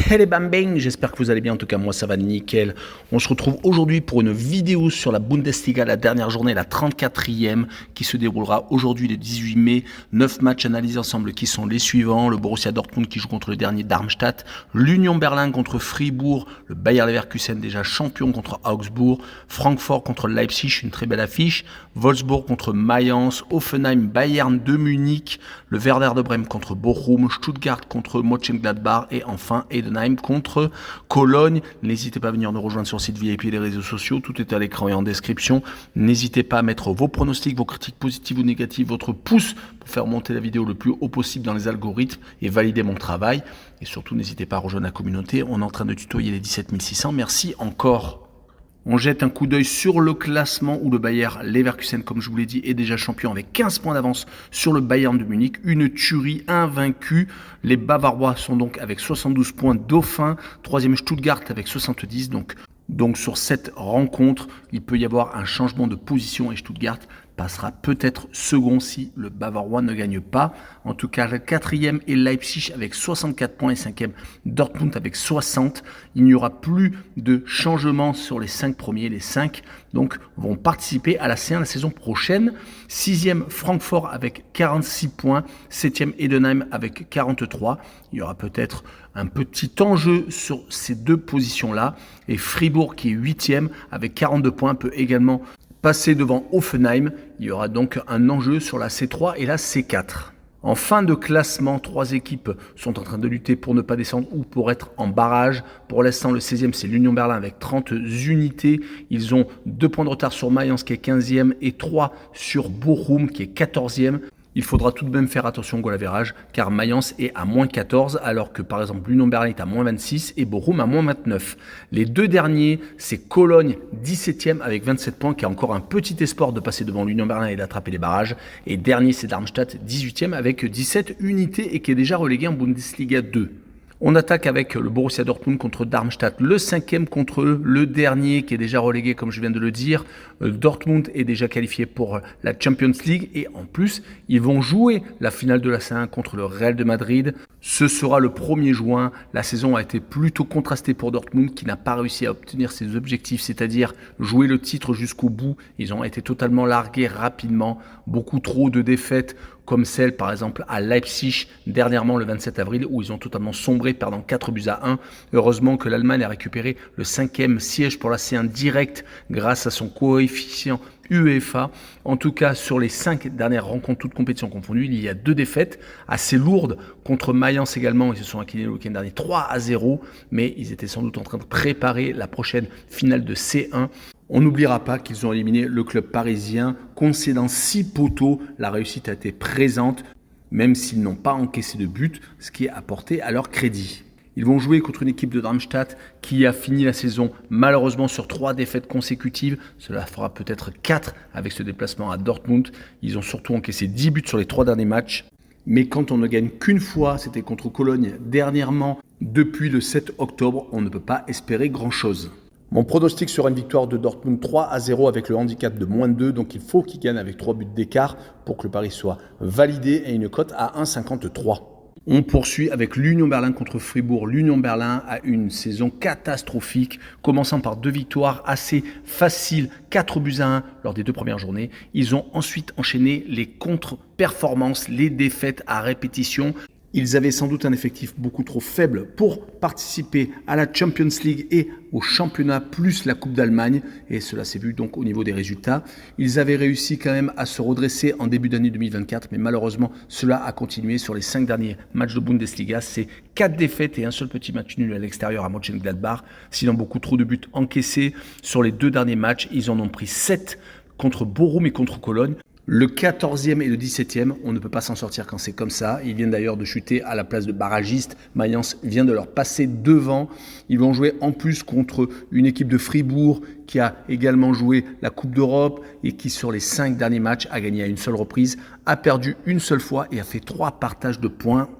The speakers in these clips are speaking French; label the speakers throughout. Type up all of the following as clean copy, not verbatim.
Speaker 1: Hey les bambing, j'espère que vous allez bien, en tout cas moi ça va nickel. On se retrouve aujourd'hui pour une vidéo sur la Bundesliga, la dernière journée, la 34e, qui se déroulera aujourd'hui le 18 mai. 9 matchs analysés ensemble qui sont les suivants. Le Borussia Dortmund qui joue contre le dernier Darmstadt, l'Union Berlin contre Fribourg, le Bayer Leverkusen déjà champion contre Augsbourg, Francfort contre Leipzig, une très belle affiche, Wolfsburg contre Mayence, Hoffenheim, Bayern de Munich, le Werder de Brême contre Bochum, Stuttgart contre Mönchengladbach et enfin Heidenheim contre Cologne. N'hésitez pas à venir nous rejoindre sur le site VIP et les réseaux sociaux. Tout est à l'écran et en description. N'hésitez pas à mettre vos pronostics, vos critiques positives ou négatives, votre pouce pour faire monter la vidéo le plus haut possible dans les algorithmes et valider mon travail. Et surtout, n'hésitez pas à rejoindre la communauté. On est en train de tutoyer les 17 600. Merci encore. On jette un coup d'œil sur le classement où le Bayer Leverkusen, comme je vous l'ai dit, est déjà champion avec 15 points d'avance sur le Bayern de Munich. Une tuerie invaincue. Les Bavarois sont donc avec 72 points dauphin. Troisième Stuttgart avec 70. Donc sur cette rencontre, il peut y avoir un changement de position et Stuttgart passera peut-être second si le Bavarois ne gagne pas. En tout cas, le quatrième est Leipzig avec 64 points et cinquième Dortmund avec 60. Il n'y aura plus de changement sur les 5 premiers. Les 5 donc vont participer à la C1 la saison prochaine. Sixième Francfort avec 46 points. Septième Heidenheim avec 43. Il y aura peut-être un petit enjeu sur ces deux positions-là. Et Fribourg qui est huitième avec 42 points peut également passer devant Hoffenheim. Il y aura donc un enjeu sur la C3 et la C4. En fin de classement, 3 équipes sont en train de lutter pour ne pas descendre ou pour être en barrage. Pour l'instant, le 16e, c'est l'Union Berlin avec 30 unités. Ils ont 2 points de retard sur Mayence qui est 15e et 3 sur Bochum qui est 14e. Il faudra tout de même faire attention au goal average car Mayence est à moins 14 alors que par exemple l'Union Berlin est à moins 26 et Bochum à moins 29. Les deux derniers, c'est Cologne 17e avec 27 points qui a encore un petit espoir de passer devant l'Union Berlin et d'attraper les barrages. Et dernier, c'est Darmstadt 18e avec 17 unités et qui est déjà relégué en Bundesliga 2. On attaque avec le Borussia Dortmund contre Darmstadt, le 5e contre le dernier qui est déjà relégué comme je viens de le dire. Dortmund est déjà qualifié pour la Champions League et en plus, ils vont jouer la finale de la C1 contre le Real de Madrid. Ce sera le 1er juin. La saison a été plutôt contrastée pour Dortmund qui n'a pas réussi à obtenir ses objectifs, c'est-à-dire jouer le titre jusqu'au bout. Ils ont été totalement largués rapidement, beaucoup trop de défaites comme celle par exemple à Leipzig dernièrement le 27 avril où ils ont totalement sombré perdant 4-1. Heureusement que l'Allemagne a récupéré le 5e siège pour la C1 direct grâce à son coefficient UEFA. En tout cas, sur les 5 dernières rencontres, toutes compétitions confondues, il y a 2 défaites assez lourdes contre Mayence également. Ils se sont inclinés le week-end dernier 3-0, mais ils étaient sans doute en train de préparer la prochaine finale de C1. On n'oubliera pas qu'ils ont éliminé le club parisien, concédant 6 poteaux. La réussite a été présente, même s'ils n'ont pas encaissé de but, ce qui est apporté à leur crédit. Ils vont jouer contre une équipe de Darmstadt qui a fini la saison malheureusement sur 3 défaites consécutives. Cela fera peut-être 4 avec ce déplacement à Dortmund. Ils ont surtout encaissé 10 buts sur les 3 derniers matchs. Mais quand on ne gagne qu'une fois, c'était contre Cologne dernièrement, depuis le 7 octobre, on ne peut pas espérer grand-chose. Mon pronostic sera une victoire de Dortmund 3-0 avec le handicap de moins 2, donc il faut qu'il gagne avec 3 buts d'écart pour que le pari soit validé et une cote à 1,53. On poursuit avec l'Union Berlin contre Fribourg. L'Union Berlin a une saison catastrophique, commençant par 2 victoires assez faciles, 4-1 lors des 2 premières journées. Ils ont ensuite enchaîné les contre-performances, les défaites à répétition. Ils avaient sans doute un effectif beaucoup trop faible pour participer à la Champions League et au championnat plus la Coupe d'Allemagne. Et cela s'est vu donc au niveau des résultats. Ils avaient réussi quand même à se redresser en début d'année 2024. Mais malheureusement, cela a continué sur les 5 derniers matchs de Bundesliga. C'est 4 défaites et un seul petit match nul à l'extérieur à Mönchengladbach. Sinon, beaucoup trop de buts encaissés sur les 2 derniers matchs. Ils en ont pris 7 contre Bochum et contre Cologne. Le 14e et le 17e, on ne peut pas s'en sortir quand c'est comme ça. Ils viennent d'ailleurs de chuter à la place de barragiste. Mayence vient de leur passer devant. Ils vont jouer en plus contre une équipe de Fribourg qui a également joué la Coupe d'Europe et qui sur les 5 derniers matchs a gagné à une seule reprise, a perdu une seule fois et a fait 3 partages de points.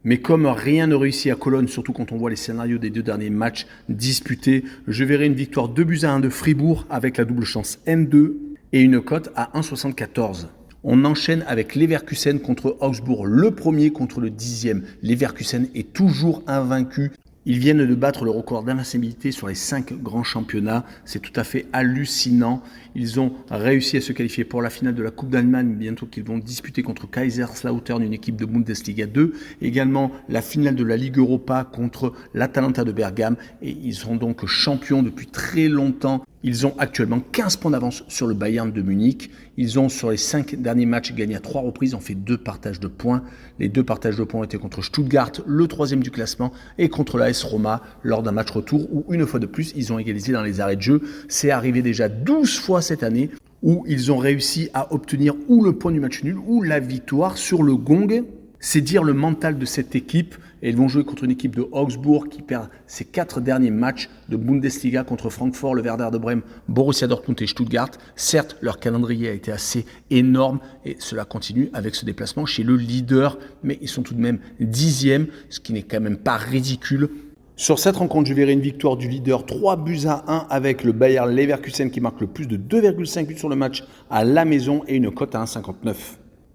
Speaker 1: Mais comme rien ne réussit à Cologne, surtout quand on voit les scénarios des 2 derniers matchs disputés, je verrai une victoire 2-1 de Fribourg avec la double chance N2 et une cote à 1,74. On enchaîne avec Leverkusen contre Augsbourg, le premier contre le 10e. Leverkusen est toujours invaincu Ils viennent de battre le record d'invincibilité sur les 5 grands championnats. C'est tout à fait hallucinant. Ils ont réussi à se qualifier pour la finale de la Coupe d'Allemagne, bientôt qu'ils vont disputer contre Kaiserslautern, une équipe de Bundesliga 2. Également la finale de la Ligue Europa contre l'Atalanta de Bergame. Et ils sont donc champions depuis très longtemps. Ils ont actuellement 15 points d'avance sur le Bayern de Munich. Ils ont, sur les 5 derniers matchs, gagné à 3 reprises, ont fait 2 partages de points. Les 2 partages de points étaient contre Stuttgart, le 3e du classement, et contre l'AS Roma, lors d'un match retour où, une fois de plus, ils ont égalisé dans les arrêts de jeu. C'est arrivé déjà 12 fois cette année, où ils ont réussi à obtenir ou le point du match nul, ou la victoire sur le gong. C'est dire le mental de cette équipe. Et ils vont jouer contre une équipe de Augsbourg qui perd ses 4 derniers matchs de Bundesliga contre Francfort, le Werder de Brême, Borussia Dortmund et Stuttgart. Certes, leur calendrier a été assez énorme et cela continue avec ce déplacement chez le leader, mais ils sont tout de même 10e, ce qui n'est quand même pas ridicule. Sur cette rencontre, je verrai une victoire du leader 3-1 avec le Bayer Leverkusen qui marque le plus de 2,5 buts sur le match à la maison et une cote à 1,59.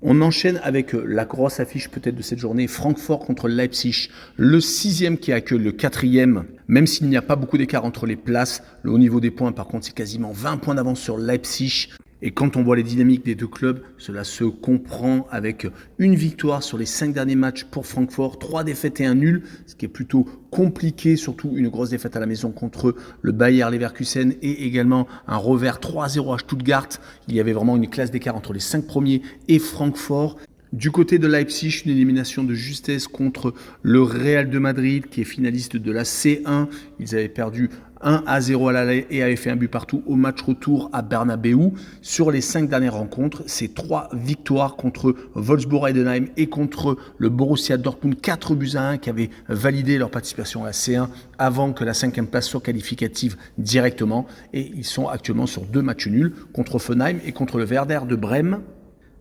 Speaker 1: On enchaîne avec la grosse affiche peut-être de cette journée, Francfort contre Leipzig, le 6e qui accueille le 4e. Même s'il n'y a pas beaucoup d'écart entre les places, au niveau des points par contre c'est quasiment 20 points d'avance sur Leipzig. Et quand on voit les dynamiques des deux clubs, cela se comprend avec une victoire sur les 5 derniers matchs pour Francfort, 3 défaites et un nul, ce qui est plutôt compliqué, surtout une grosse défaite à la maison contre le Bayer Leverkusen et également un revers 3-0 à Stuttgart. Il y avait vraiment une classe d'écart entre les 5 premiers et Francfort. Du côté de Leipzig, une élimination de justesse contre le Real de Madrid qui est finaliste de la C1. Ils avaient perdu 1-0 à l'aller et avaient fait un but partout au match retour à Bernabeu. Sur les 5 dernières rencontres, c'est 3 victoires contre Wolfsburg-Heidenheim et contre le Borussia Dortmund, 4-1 qui avaient validé leur participation à la C1 avant que la 5e place soit qualificative directement. Et ils sont actuellement sur 2 matchs nuls contre Offenheim et contre le Werder de Brême.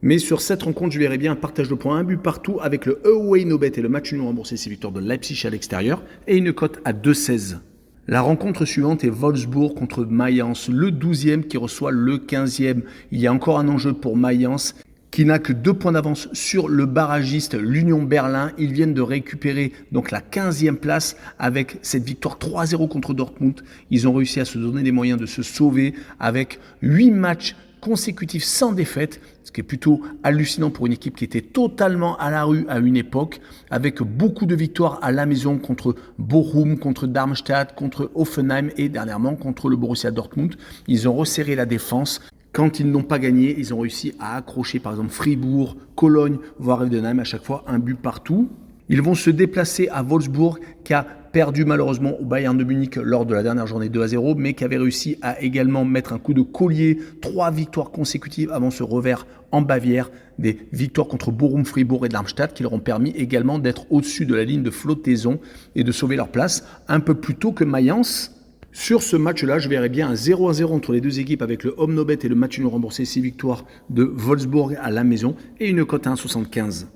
Speaker 1: Mais sur cette rencontre, je verrai bien un partage de points, un but partout avec le away no bet et le match nul remboursé, c'est victoire de Leipzig à l'extérieur et une cote à 2,16. La rencontre suivante est Wolfsburg contre Mayence, le 12e qui reçoit le 15e. Il y a encore un enjeu pour Mayence qui n'a que 2 points d'avance sur le barragiste l'Union Berlin. Ils viennent de récupérer donc la 15e place avec cette victoire 3-0 contre Dortmund. Ils ont réussi à se donner les moyens de se sauver avec 8 matchs consécutifs sans défaite, ce qui est plutôt hallucinant pour une équipe qui était totalement à la rue à une époque, avec beaucoup de victoires à la maison contre Bochum, contre Darmstadt, contre Offenheim et dernièrement contre le Borussia Dortmund. Ils ont resserré la défense. Quand ils n'ont pas gagné, ils ont réussi à accrocher par exemple Fribourg, Cologne, voire Heidenheim, à chaque fois un but partout. Ils vont se déplacer à Wolfsburg qui a perdu malheureusement au Bayern de Munich lors de la dernière journée 2-0, mais qui avait réussi à également mettre un coup de collier, 3 victoires consécutives avant ce revers en Bavière, des victoires contre Bochum, Fribourg et Darmstadt qui leur ont permis également d'être au-dessus de la ligne de flottaison et de sauver leur place un peu plus tôt que Mayence. Sur ce match-là, je verrais bien un 0-0 entre les deux équipes avec le home no bet et le match nul remboursé, 6 victoires de Wolfsburg à la maison et une cote à 1,75.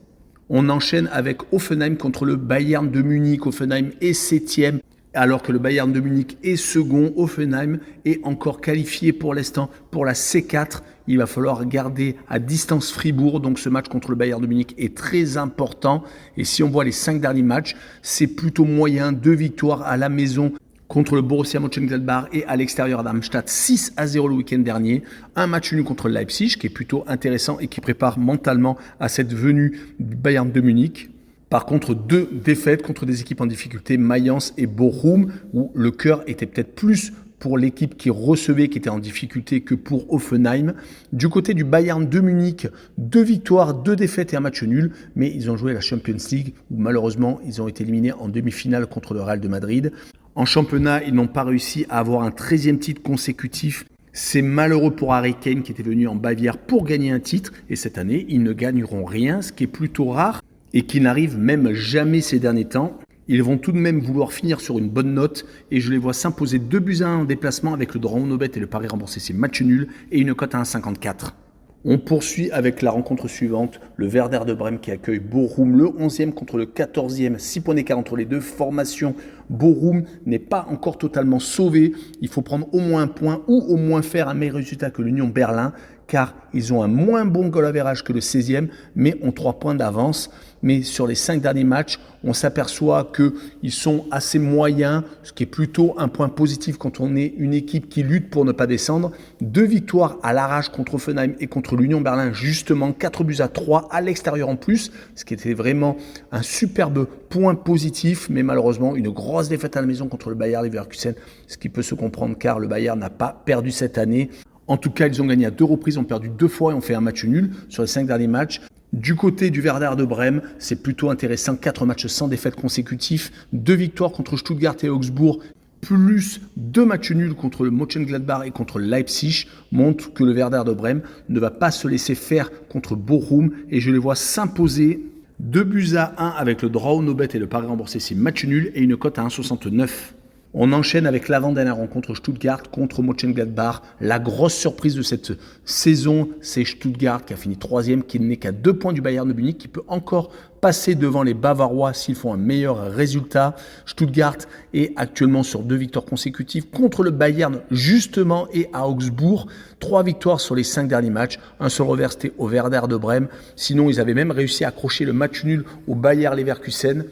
Speaker 1: On enchaîne avec Offenheim contre le Bayern de Munich. Offenheim est 7e, alors que le Bayern de Munich est second. Offenheim est encore qualifié pour l'instant pour la C4. Il va falloir garder à distance Fribourg. Donc ce match contre le Bayern de Munich est très important. Et si on voit les 5 derniers matchs, c'est plutôt moyen. 2 victoires à la maison contre le Borussia Mönchengladbach et à l'extérieur à Darmstadt, 6-0 le week-end dernier. Un match nul contre le Leipzig qui est plutôt intéressant et qui prépare mentalement à cette venue du Bayern de Munich. Par contre, 2 défaites contre des équipes en difficulté, Mayence et Bochum, où le cœur était peut-être plus pour l'équipe qui recevait, qui était en difficulté, que pour Offenheim. Du côté du Bayern de Munich, 2 victoires, 2 défaites et un match nul, mais ils ont joué la Champions League, où malheureusement, ils ont été éliminés en demi-finale contre le Real de Madrid. En championnat, ils n'ont pas réussi à avoir un 13e titre consécutif. C'est malheureux pour Harry Kane qui était venu en Bavière pour gagner un titre. Et cette année, ils ne gagneront rien, ce qui est plutôt rare et qui n'arrive même jamais ces derniers temps. Ils vont tout de même vouloir finir sur une bonne note et je les vois s'imposer 2-1 en déplacement avec le draw no bet et le pari remboursé, c'est match nul et une cote à 1,54. On poursuit avec la rencontre suivante, le Werder de Brême qui accueille Bochum, le 11e contre le 14e, 6 points d'écart entre les deux formations. Bochum n'est pas encore totalement sauvé, il faut prendre au moins un point ou au moins faire un meilleur résultat que l'Union Berlin car ils ont un moins bon goal average que le 16e, mais ont 3 points d'avance. Mais sur les 5 derniers matchs, on s'aperçoit qu'ils sont assez moyens, ce qui est plutôt un point positif quand on est une équipe qui lutte pour ne pas descendre. 2 victoires à l'arrache contre Offenheim et contre l'Union Berlin, justement 4-3 à l'extérieur en plus, ce qui était vraiment un superbe point positif, mais malheureusement une grosse défaite à la maison contre le Bayer Leverkusen, ce qui peut se comprendre car le Bayer n'a pas perdu cette année. En tout cas, ils ont gagné à 2 reprises, ont perdu 2 fois et ont fait un match nul sur les 5 derniers matchs. Du côté du Werder de Brême, c'est plutôt intéressant. 4 matchs sans défaite consécutifs, 2 victoires contre Stuttgart et Augsbourg, plus 2 matchs nuls contre le Mönchengladbach et contre le Leipzig, montrent que le Werder de Brême ne va pas se laisser faire contre Bochum et je les vois s'imposer 2-1 avec le draw no bet et le pari remboursé, c'est match nul et une cote à 1,69. On enchaîne avec l'avant-dernière rencontre Stuttgart contre Mönchengladbach. La grosse surprise de cette saison, c'est Stuttgart qui a fini 3e, qui n'est qu'à 2 points du Bayern de Munich, qui peut encore passer devant les Bavarois s'ils font un meilleur résultat. Stuttgart est actuellement sur 2 victoires consécutives contre le Bayern justement et à Augsbourg. 3 victoires sur les 5 derniers matchs. Un seul revers, c'était au Werder de Brême. Sinon, ils avaient même réussi à accrocher le match nul au Bayer Leverkusen.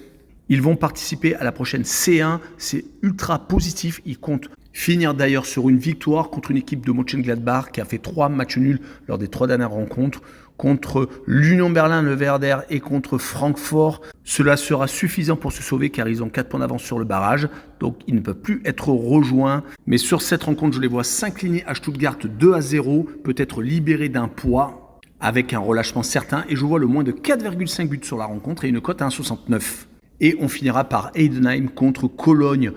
Speaker 1: Ils vont participer à la prochaine C1, c'est ultra positif. Ils comptent finir d'ailleurs sur une victoire contre une équipe de Mönchengladbach qui a fait 3 matchs nuls lors des 3 dernières rencontres, contre l'Union Berlin, le Werder et contre Francfort. Cela sera suffisant pour se sauver car ils ont 4 points d'avance sur le barrage, donc ils ne peuvent plus être rejoints. Mais sur cette rencontre, je les vois s'incliner à Stuttgart 2-0, peut-être libérés d'un poids avec un relâchement certain et je vois le moins de 4,5 buts sur la rencontre et une cote à 1,69. Et on finira par Heidenheim contre Cologne,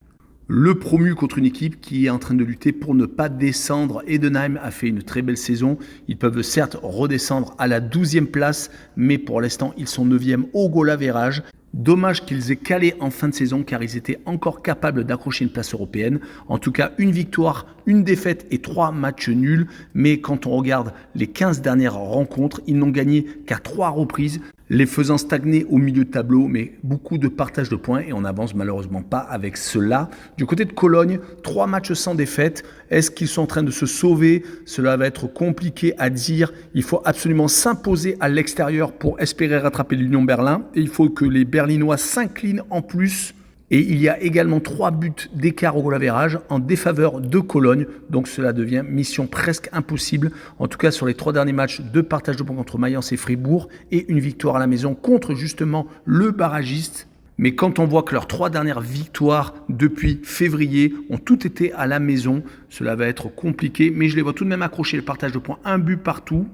Speaker 1: le promu contre une équipe qui est en train de lutter pour ne pas descendre. Heidenheim a fait une très belle saison. Ils peuvent certes redescendre à la 12e place, mais pour l'instant, ils sont 9e au goal average. Dommage qu'ils aient calé en fin de saison car ils étaient encore capables d'accrocher une place européenne. En tout cas, une victoire, une défaite et 3 matchs nuls. Mais quand on regarde les 15 dernières rencontres, ils n'ont gagné qu'à 3 reprises, les faisant stagner au milieu de tableau, mais beaucoup de partage de points et on n'avance malheureusement pas avec cela. Du côté de Cologne, 3 matchs sans défaite. Est-ce qu'ils sont en train de se sauver? Cela va être compliqué à dire. Il faut absolument s'imposer à l'extérieur pour espérer rattraper l'Union Berlin. Et il faut que les Berlinois s'inclinent en plus. Et il y a également 3 buts d'écart au goal average en défaveur de Cologne. Donc cela devient mission presque impossible. En tout cas, sur les 3 derniers matchs, 2 partages de points contre Mayence et Fribourg et une victoire à la maison contre justement le barragiste. Mais quand on voit que leurs 3 dernières victoires depuis février ont toutes été à la maison, cela va être compliqué. Mais je les vois tout de même accrocher le partage de points, 1 but partout.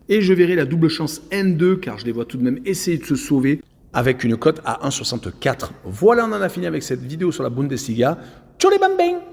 Speaker 1: Et je verrai la double chance N2 car je les vois tout de même essayer de se sauver, avec une cote à 1,64. Voilà, on en a fini avec cette vidéo sur la Bundesliga. Ciao les bang bang!